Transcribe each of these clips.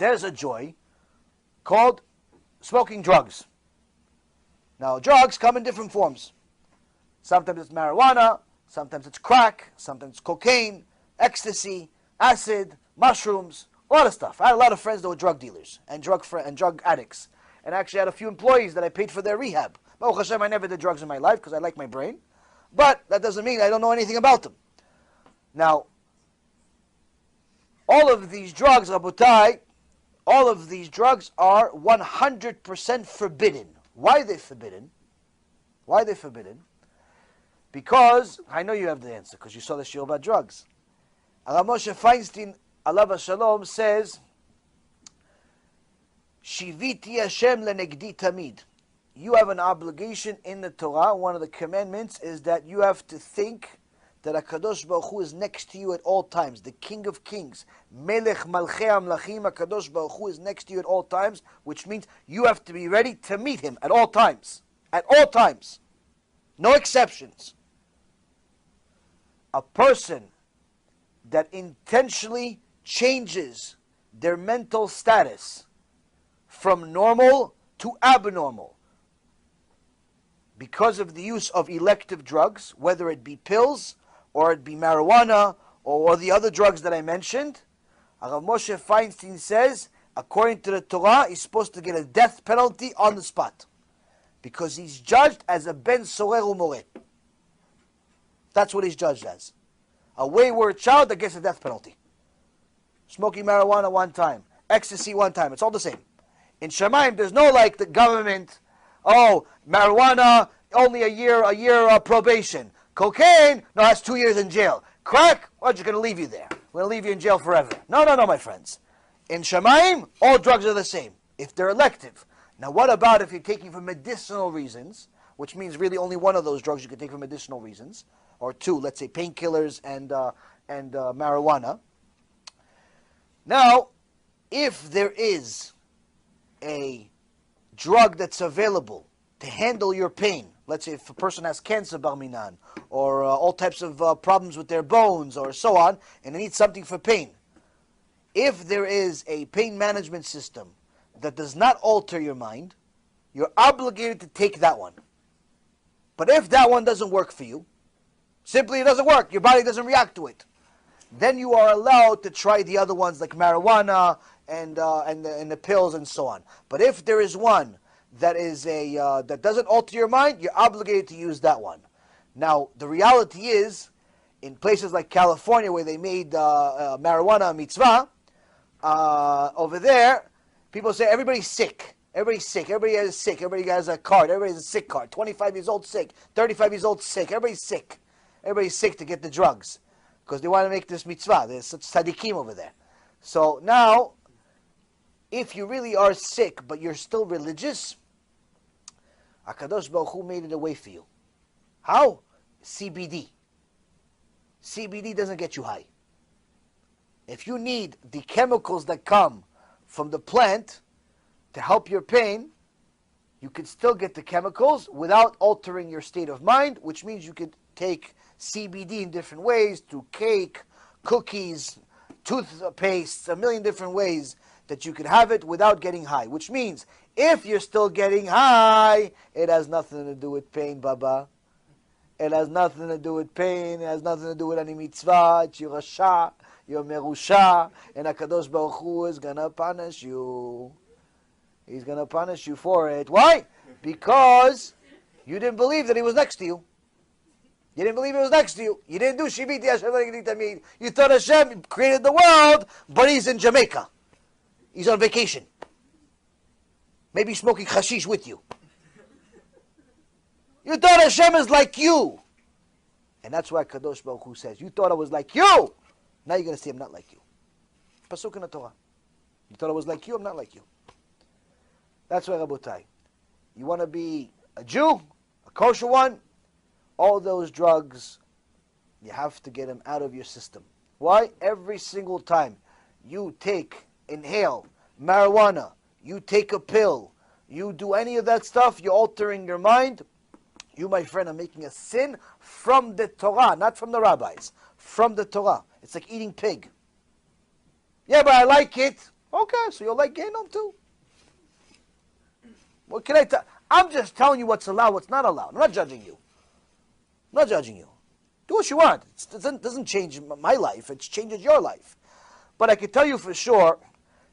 there's a joy called smoking drugs. Now, drugs come in different forms. Sometimes it's marijuana, sometimes it's crack, sometimes it's cocaine, ecstasy, acid, mushrooms, a lot of stuff. I had a lot of friends that were drug dealers and drug addicts. And I actually had a few employees that I paid for their rehab. Baruch Hashem, I never did drugs in my life because I like my brain. But that doesn't mean I don't know anything about them. Now, all of these drugs, Rabotai, all of these drugs are 100% forbidden. Why are they forbidden? Why are they forbidden? Because, I know you have the answer, because you saw the shiur about drugs. Rav Moshe Feinstein, alav shalom, says, Shiviti Hashem lenegdi tamid. You have an obligation in the Torah. One of the commandments is that you have to think that HaKadosh Baruch Hu is next to you at all times. The King of Kings, Melech Malchei Amlachim, HaKadosh Baruch Hu is next to you at all times, which means you have to be ready to meet Him at all times. At all times. No exceptions. A person that intentionally changes their mental status from normal to abnormal because of the use of elective drugs, whether it be pills or it be marijuana or the other drugs that I mentioned, Rav Moshe Feinstein says, according to the Torah, he's supposed to get a death penalty on the spot because he's judged as a ben sorer umoreh. That's what he's judged as. A wayward child that gets a death penalty. Smoking marijuana one time, ecstasy one time, it's all the same. In Shemaim, there's no like the government, oh, marijuana, only a year probation. Cocaine, no, that's 2 years in jail. Crack, we're just going to leave you there. We're going to leave you in jail forever. No, my friends. In Shemaim, all drugs are the same, if they're elective. Now, what about if you're taking for medicinal reasons, which means really only one of those drugs you can take for medicinal reasons, or two, let's say painkillers and marijuana. Now, if there is a drug that's available to handle your pain, let's say if a person has cancer, bar minan, or all types of problems with their bones, or so on, and they need something for pain. If there is a pain management system that does not alter your mind, you're obligated to take that one. But if that one doesn't work for you, simply it doesn't work, your body doesn't react to it, then you are allowed to try the other ones like marijuana and the pills and so on. But if there is one that is that doesn't alter your mind, you're obligated to use that one. Now, the reality is, in places like California where they made marijuana a mitzvah, over there, people say everybody's sick. Everybody's sick. Everybody is sick. Everybody has a card. Everybody has a sick card. 25 years old sick. 35 years old sick. Everybody's sick. Everybody's sick to get the drugs because they want to make this mitzvah. There's such tzaddikim over there. So now, if you really are sick but you're still religious, HaKadosh Baruch Hu made it a way for you. How? CBD. CBD doesn't get you high. If you need the chemicals that come from the plant to help your pain, you can still get the chemicals without altering your state of mind, which means you could take CBD in different ways, through cake, cookies, toothpaste, a million different ways that you could have it without getting high. Which means, if you're still getting high, it has nothing to do with pain, Baba. It has nothing to do with pain. It has nothing to do with any mitzvah. It's your rasha, your merusha, and HaKadosh Baruch Hu is going to punish you. He's going to punish you for it. Why? Because you didn't believe that he was next to you. You didn't believe he was next to you. You didn't do Shiviti Hashem Lenegdi Tamid. You thought Hashem created the world, but he's in Jamaica. He's on vacation. Maybe smoking hashish with you. You thought Hashem is like you. And that's why Kadosh Baruch Hu says, you thought I was like you. Now you're going to say I'm not like you. Pasuk in the Torah. You thought I was like you, I'm not like you. That's why, Rabotai, you want to be a Jew, a kosher one, all those drugs, you have to get them out of your system. Why? Every single time you inhale marijuana, you take a pill, you do any of that stuff, you're altering your mind. You, my friend, are making a sin from the Torah, not from the rabbis, from the Torah. It's like eating pig. Yeah, but I like it. Okay, so you'll like Genom too. What can I tell? I'm just telling you what's allowed, what's not allowed. I'm not judging you. I'm not judging you. Do what you want. It doesn't change my life. It changes your life. But I can tell you for sure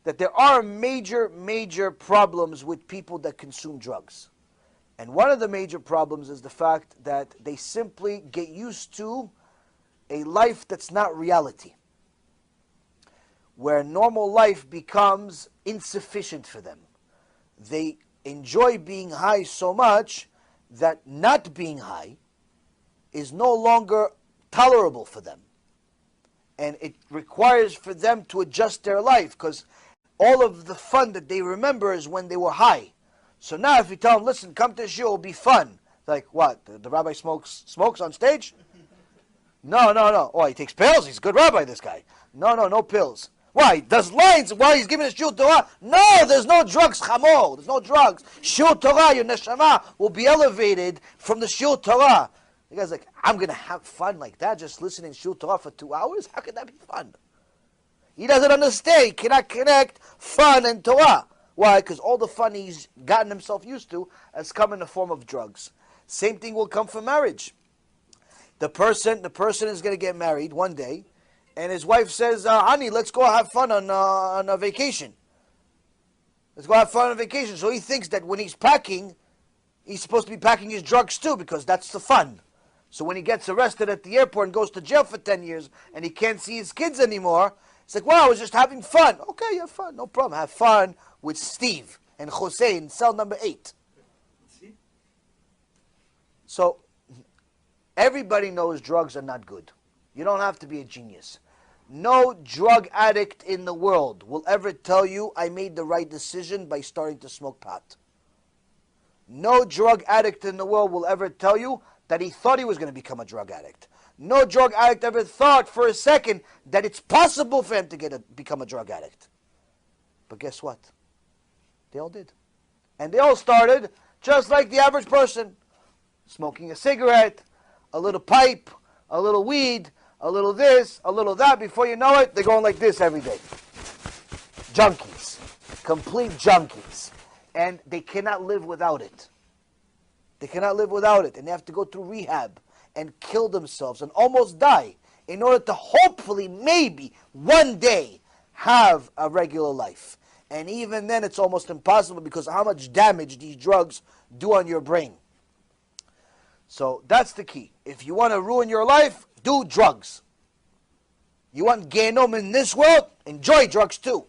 that there are major, major problems with people that consume drugs. And one of the major problems is the fact that they simply get used to a life that's not reality, where normal life becomes insufficient for them. They enjoy being high so much that not being high is no longer tolerable for them. And it requires for them to adjust their life, because all of the fun that they remember is when they were high. So now if you tell them, listen, come to shiur, it'll be fun. Like, what? The rabbi smokes on stage? No. Oh, he takes pills? He's a good rabbi, this guy. No pills. Why? He does lines while he's giving us shiur Torah? No, there's no drugs, chamor. There's no drugs. Shiur Torah, your neshama will be elevated from the shiur Torah. The guy's like, I'm going to have fun like that, just listening to shiur Torah for 2 hours? How could that be fun? He doesn't understand. He cannot connect fun and Torah. Why? Because all the fun he's gotten himself used to has come in the form of drugs. Same thing will come from marriage. The person is going to get married one day, and his wife says, honey, let's go have fun on a vacation. Let's go have fun on vacation. So he thinks that when he's packing, he's supposed to be packing his drugs too, because that's the fun. So when he gets arrested at the airport and goes to jail for 10 years, and he can't see his kids anymore, it's like, well, I was just having fun. Okay, have fun, no problem. Have fun with Steve and Jose in cell number 8. So everybody knows drugs are not good. You don't have to be a genius. No drug addict in the world will ever tell you, I made the right decision by starting to smoke pot. No drug addict in the world will ever tell you that he thought he was going to become a drug addict. No drug addict ever thought for a second that it's possible for him to become a drug addict. But guess what? They all did. And they all started just like the average person. Smoking a cigarette, a little pipe, a little weed, a little this, a little that. Before you know it, they're going like this every day. Junkies. Complete junkies. And they cannot live without it. They cannot live without it. And they have to go through rehab and kill themselves and almost die in order to hopefully, maybe, one day have a regular life. And even then it's almost impossible because of how much damage these drugs do on your brain. So that's the key. If you want to ruin your life, do drugs. You want Genom in this world? Enjoy drugs too.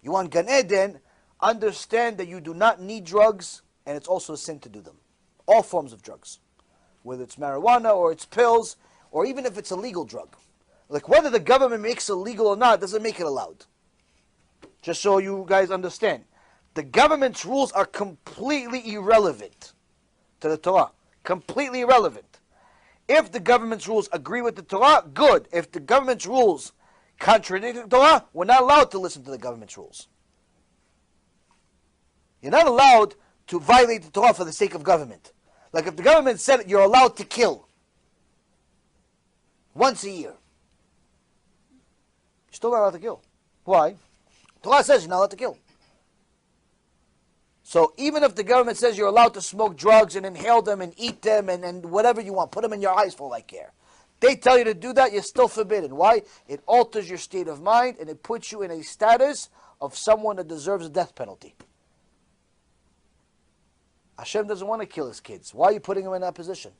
You want Gan Eden? Understand that you do not need drugs, and it's also a sin to do them. All forms of drugs. Whether it's marijuana or it's pills, or even if it's a legal drug. Like whether the government makes it legal or not doesn't make it allowed. Just so you guys understand. The government's rules are completely irrelevant to the Torah. Completely irrelevant. If the government's rules agree with the Torah, good. If the government's rules contradict the Torah, we're not allowed to listen to the government's rules. You're not allowed to violate the Torah for the sake of government. Like if the government said you're allowed to kill once a year, you're still not allowed to kill. Why? Torah says you're not allowed to kill. So even if the government says you're allowed to smoke drugs and inhale them and eat them and whatever you want, put them in your eyes for all I care. They tell you to do that, you're still forbidden. Why? It alters your state of mind and it puts you in a status of someone that deserves a death penalty. Hashem doesn't want to kill his kids. Why are you putting him in that position?